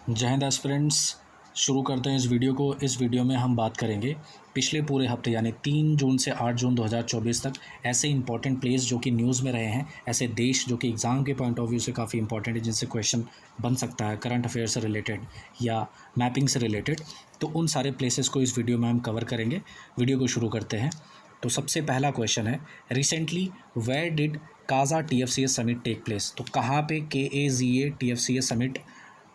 जय हिंद एस्पिरेंट्स। शुरू करते हैं इस वीडियो को। इस वीडियो में हम बात करेंगे पिछले पूरे हफ्ते यानी 3 जून से 8 जून 2024 तक ऐसे इंपॉर्टेंट प्लेस जो कि न्यूज़ में रहे हैं, ऐसे देश जो कि एग्ज़ाम के पॉइंट ऑफ व्यू से काफ़ी इंपॉर्टेंट है, जिनसे क्वेश्चन बन सकता है करंट अफेयर से रिलेटेड या मैपिंग से रिलेटेड। तो उन सारे प्लेसेस को इस वीडियो में हम कवर करेंगे। वीडियो को शुरू करते हैं। तो सबसे पहला क्वेश्चन है, recently where did Kaza TFCA summit take place. तो कहाँ पे KAZA TFCA समिट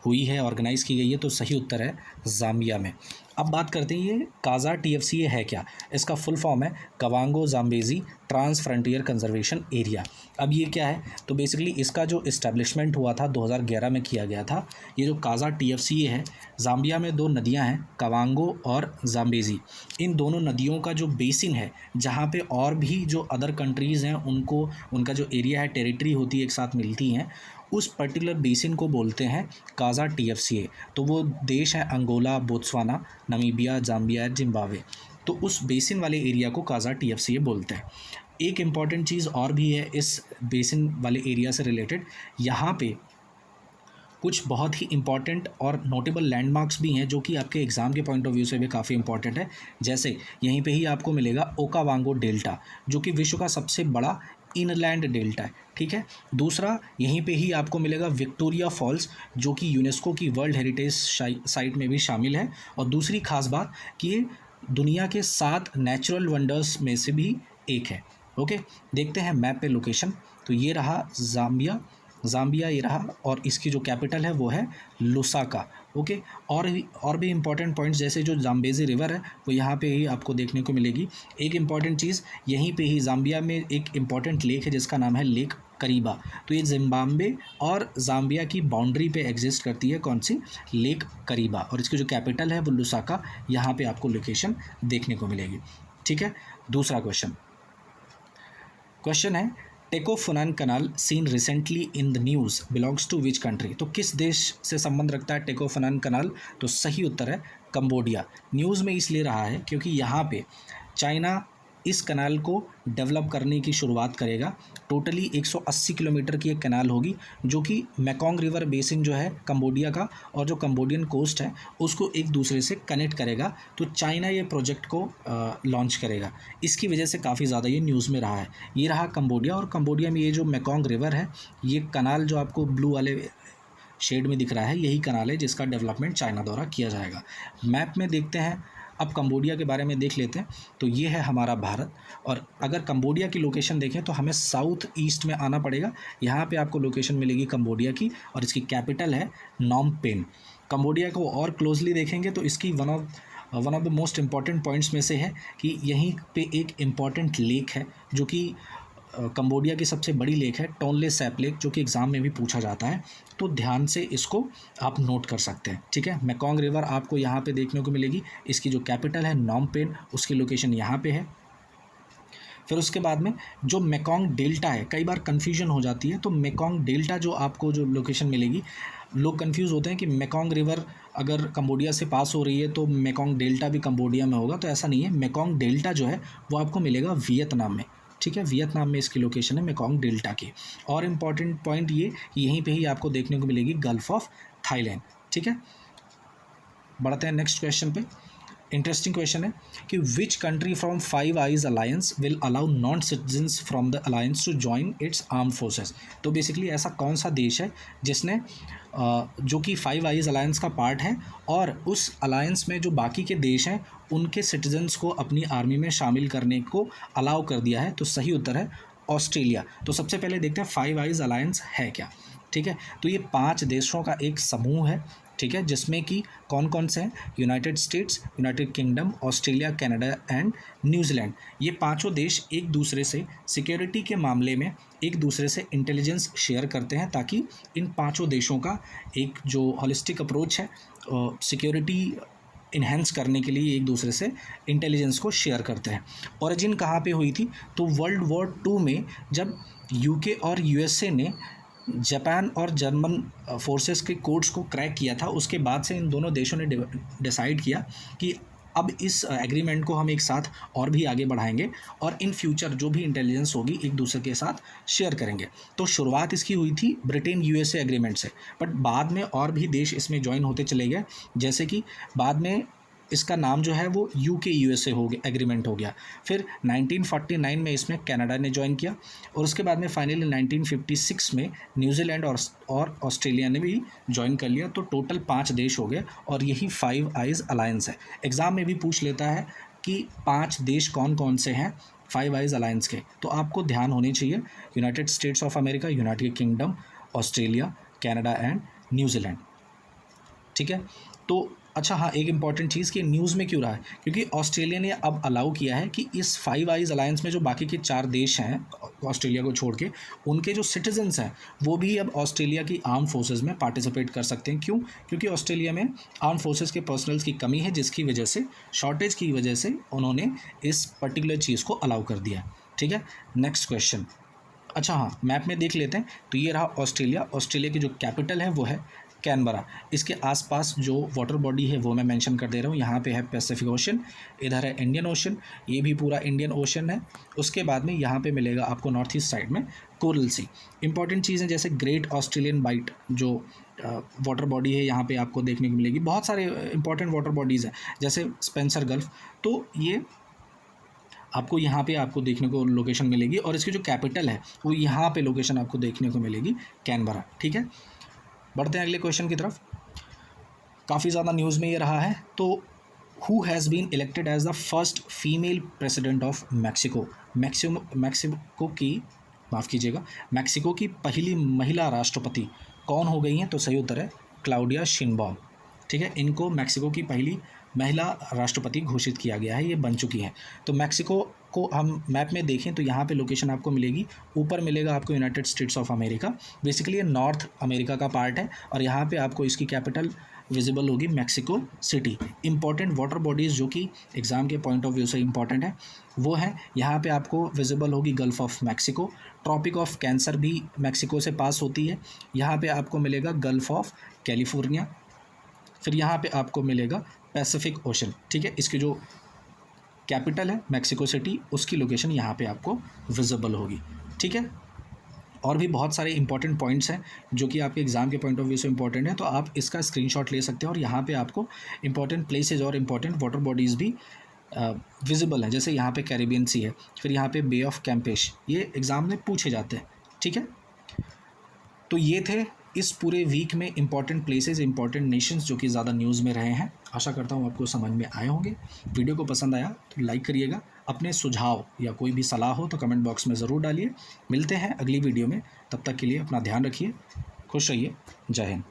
हुई है, ऑर्गेनाइज़ की गई है? तो सही उत्तर है ज़ाम्बिया में। अब बात करते हैं ये काजा TFCA है क्या। इसका फुल फॉर्म है Kavango Zambezi trans frontier conservation area. अब ये क्या है? तो बेसिकली इसका जो इस्टेब्लिशमेंट हुआ था 2011 में किया गया था। ये जो काजा TFCA है, ज़ाम्बिया में 2 नदियाँ हैं, कवांगो और ज़ाम्बेज़ी। इन दोनों नदियों का जो बेसिन है, जहाँ पे और भी जो अदर कंट्रीज़ हैं उनको उनका जो एरिया है, टेरिटरी होती है, एक साथ मिलती हैं, उस पर्टिकुलर बेसिन को बोलते हैं काजा TFCA। तो वो देश है Angola, Botswana, Namibia, Zambia, Zimbabwe. तो उस बेसिन वाले एरिया को काजा TFCA बोलते हैं। एक इम्पॉर्टेंट चीज़ और भी है इस बेसिन वाले एरिया से रिलेटेड। यहाँ पे कुछ बहुत ही इंपॉर्टेंट और नोटेबल लैंडमार्क्स भी हैं जो कि आपके एग्ज़ाम के पॉइंट ऑफ व्यू से भी काफ़ी इंपॉर्टेंट है। जैसे यहीं पे ही आपको मिलेगा ओकावांगो डेल्टा, जो कि विश्व का सबसे बड़ा इनलैंड डेल्टा है। ठीक है। दूसरा, यहीं पे ही आपको मिलेगा विक्टोरिया फॉल्स, जो कि यूनेस्को की वर्ल्ड हेरिटेज साइट में भी शामिल है। और दूसरी खास बात कि ये दुनिया के 7 नेचुरल वंडर्स में से भी एक है। ओके, देखते हैं मैप पे लोकेशन। तो ये रहा ज़ाम्बिया ये रहा, और इसकी जो कैपिटल है वो है लुसाका। ओके, और भी इंपॉर्टेंट पॉइंट्स जैसे जो ज़ाम्बेज़ी रिवर है वो यहाँ पे ही आपको देखने को मिलेगी। एक इंपॉर्टेंट चीज़, यहीं पे ही ज़ाम्बिया में एक इंपॉर्टेंट लेक है जिसका नाम है लेक करीबा। तो ये जिम्बाब्वे और ज़ाम्बिया की बाउंड्री पे एग्जिस्ट करती है कौन सी? लेक करीबा, और इसकी जो कैपिटल है वो लुसाका। यहाँ पे आपको लोकेशन देखने को मिलेगी। ठीक है। दूसरा क्वेश्चन है, Techo Funan canal seen recently in the news belongs to which country. तो किस देश से संबंध रखता है टेकोफुनान कनाल? तो सही उत्तर है कंबोडिया। न्यूज़ में इसलिए रहा है क्योंकि यहाँ पे चाइना इस कनाल को डेवलप करने की शुरुआत करेगा। टोटली 180 किलोमीटर की एक कनाल होगी जो कि मेकोंग रिवर बेसिन जो है कंबोडिया का और जो कंबोडियन कोस्ट है उसको एक दूसरे से कनेक्ट करेगा। तो चाइना ये प्रोजेक्ट को लॉन्च करेगा। इसकी वजह से काफ़ी ज़्यादा ये न्यूज़ में रहा है। ये रहा कंबोडिया, और कंबोडिया में ये जो मेकोंग रिवर है, ये कनाल जो आपको ब्लू वाले शेड में दिख रहा है, यही कनाल है जिसका डेवलपमेंट चाइना द्वारा किया जाएगा। मैप में देखते हैं, अब कंबोडिया के बारे में देख लेते हैं। तो ये है हमारा भारत, और अगर कंबोडिया की लोकेशन देखें तो हमें साउथ ईस्ट में आना पड़ेगा। यहाँ पे आपको लोकेशन मिलेगी कंबोडिया की, और इसकी कैपिटल है नॉम पेन। कंबोडिया को और क्लोजली देखेंगे तो इसकी one of the most important points में से है कि यहीं पे एक इम्पॉर्टेंट लेक है जो कि कंबोडिया की सबसे बड़ी लेक है, टोनले सैप लेक, जो कि एग्ज़ाम में भी पूछा जाता है। तो ध्यान से इसको आप नोट कर सकते हैं। ठीक है। मेकोंग रिवर आपको यहाँ पे देखने को मिलेगी। इसकी जो कैपिटल है नॉम पेन, उसकी लोकेशन यहाँ पे है। फिर उसके बाद में जो मेकोंग डेल्टा है, कई बार कन्फ्यूजन हो जाती है। तो मेकोंग डेल्टा जो आपको जो लोकेशन मिलेगी, लोग कंफ्यूज होते हैं कि मेकोंग रिवर अगर कंबोडिया से पास हो रही है तो मेकोंग डेल्टा भी कंबोडिया में होगा। तो ऐसा नहीं है। मेकोंग डेल्टा जो है वो आपको मिलेगा वियतनाम में। ठीक है, वियतनाम में इसकी लोकेशन है मेकोंग डेल्टा की। और इम्पॉर्टेंट पॉइंट ये, यहीं पे ही आपको देखने को मिलेगी गल्फ ऑफ थाईलैंड। ठीक है, बढ़ते हैं नेक्स्ट क्वेश्चन पे। इंटरेस्टिंग क्वेश्चन है कि which country from Five Eyes alliance will allow non citizens from the alliance to join its arm forces. तो बेसिकली ऐसा कौन सा देश है जिसने जो कि फाइव आइज अलायंस का पार्ट है और उस अलायंस में जो बाकी के देश हैं उनके सिटीजन्स को अपनी आर्मी में शामिल करने को अलाउ कर दिया है? तो सही उत्तर है ऑस्ट्रेलिया। तो सबसे पहले देखते हैं फाइव आइज अलायंस है क्या। ठीक है, तो ये 5 देशों का एक समूह है। ठीक है, जिसमें कि कौन कौन से हैं? United states, United kingdom, Australia, Canada and New Zealand. ये 5 देश एक दूसरे से सिक्योरिटी के मामले में एक दूसरे से इंटेलिजेंस शेयर करते हैं, ताकि इन 5 देशों का एक जो हॉलिस्टिक अप्रोच है सिक्योरिटी इन्हेंस करने के लिए एक दूसरे से इंटेलिजेंस को शेयर करते हैं। ओरिजिन कहाँ पे हुई थी? तो वर्ल्ड वॉर 2 में जब यूके और यूएसए ने जापान और जर्मन फोर्सेस के कोड्स को क्रैक किया था, उसके बाद से इन दोनों देशों ने डिसाइड किया कि अब इस एग्रीमेंट को हम एक साथ और भी आगे बढ़ाएंगे और इन फ्यूचर जो भी इंटेलिजेंस होगी एक दूसरे के साथ शेयर करेंगे। तो शुरुआत इसकी हुई थी ब्रिटेन यूएसए एग्रीमेंट से, बट बाद में और भी देश इसमें ज्वाइन होते चले गए, जैसे कि बाद में इसका नाम जो है वो यूके यूएसए हो गया, एग्रीमेंट हो गया। फिर 1949 में इसमें कनाडा ने ज्वाइन किया और उसके बाद में फाइनली 1956 में न्यूजीलैंड और ऑस्ट्रेलिया ने भी ज्वाइन कर लिया। तो टोटल 5 देश हो गए और यही 5 आइज़ अलायंस है। एग्ज़ाम में भी पूछ लेता है कि 5 देश कौन कौन से हैं 5 आइज़ अलायंस के, तो आपको ध्यान होनी चाहिए United States of America, United kingdom, Australia, Canada and New Zealand. ठीक है। तो अच्छा हाँ, एक इंपॉर्टेंट चीज़ कि न्यूज़ में क्यों रहा है, क्योंकि ऑस्ट्रेलिया ने अब अलाउ किया है कि इस 5 आइज़ अलायंस में जो बाकी के 4 देश हैं ऑस्ट्रेलिया को छोड़ के, उनके जो सिटीजन्स हैं वो भी अब ऑस्ट्रेलिया की आर्म फोर्सेस में पार्टिसिपेट कर सकते हैं। क्यों? क्योंकि ऑस्ट्रेलिया में आर्म फोर्सेस के पर्सनल्स की कमी है, जिसकी वजह से, शॉर्टेज की वजह से उन्होंने इस पर्टिकुलर चीज़ को अलाउ कर दिया। ठीक है। Next question. अच्छा हाँ, मैप में देख लेते हैं। तो ये रहा ऑस्ट्रेलिया। ऑस्ट्रेलिया की जो कैपिटल है वो है कैनबरा। इसके आसपास जो वाटर बॉडी है वो मैं मेंशन कर दे रहा हूँ। यहाँ पे है पैसिफिक ओशन, इधर है इंडियन ओशन, ये भी पूरा इंडियन ओशन है। उसके बाद में यहाँ पे मिलेगा आपको नॉर्थ ईस्ट साइड में कोरल सी। इंपॉर्टेंट चीज़ें जैसे ग्रेट ऑस्ट्रेलियन बाइट जो वाटर बॉडी है यहाँ पे आपको देखने को मिलेगी। बहुत सारे इंपॉर्टेंट वाटर बॉडीज़ हैं जैसे स्पेंसर गल्फ, तो ये आपको यहाँ पे आपको देखने को लोकेशन मिलेगी और इसकी जो कैपिटल है वो यहाँ पे लोकेशन आपको देखने को मिलेगी कैनबरा। ठीक है। बढ़ते हैं अगले क्वेश्चन की तरफ। काफ़ी ज़्यादा न्यूज़ में ये रहा है। तो who has been elected as the first female president of Mexico. Mexico की, माफ़ कीजिएगा, मैक्सिको की पहली महिला राष्ट्रपति कौन हो गई हैं? तो सही उत्तर है क्लाउडिया शिनबॉम। ठीक है। इनको मैक्सिको की पहली महिला राष्ट्रपति घोषित किया गया है, ये बन चुकी हैं। तो मैक्सिको को हम मैप में देखें तो यहाँ पे लोकेशन आपको मिलेगी, ऊपर मिलेगा आपको United States of America. Basically ये नॉर्थ अमेरिका का पार्ट है और यहाँ पे आपको इसकी कैपिटल विजिबल होगी Mexico City. Important water bodies जो कि एग्ज़ाम के पॉइंट ऑफ व्यू से इंपॉर्टेंट है वो है, यहाँ पे आपको विजिबल होगी Gulf of Mexico, tropic of cancer भी मैक्सिको से पास होती है। यहाँ पे आपको मिलेगा गल्फ ऑफ कैलिफोर्निया, फिर यहाँ पे आपको मिलेगा पैसिफिक ओशन। ठीक है। इसकी जो कैपिटल है मैक्सिको सिटी, उसकी लोकेशन यहाँ पे आपको विजिबल होगी। ठीक है। और भी बहुत सारे इंपॉर्टेंट पॉइंट्स हैं जो कि आपके एग्ज़ाम के पॉइंट ऑफ व्यू से इंपॉर्टेंट है, तो आप इसका स्क्रीनशॉट ले सकते हैं और यहाँ पे आपको इंपॉर्टेंट प्लेसेज और इंपॉर्टेंट वाटर बॉडीज़ भी विजिबल हैं। जैसे यहाँ पे कैरिबियन सी है, फिर यहाँ पे बे ऑफ कैम्पेश, ये एग्ज़ाम में पूछे जाते हैं। ठीक है। तो ये थे इस पूरे वीक में इंपॉर्टेंट प्लेसेस, इंपॉर्टेंट नेशंस जो कि ज़्यादा न्यूज़ में रहे हैं। आशा करता हूँ आपको समझ में आए होंगे। वीडियो को पसंद आया तो लाइक करिएगा। अपने सुझाव या कोई भी सलाह हो तो कमेंट बॉक्स में ज़रूर डालिए। मिलते हैं अगली वीडियो में, तब तक के लिए अपना ध्यान रखिए, खुश रहिए। जय हिंद।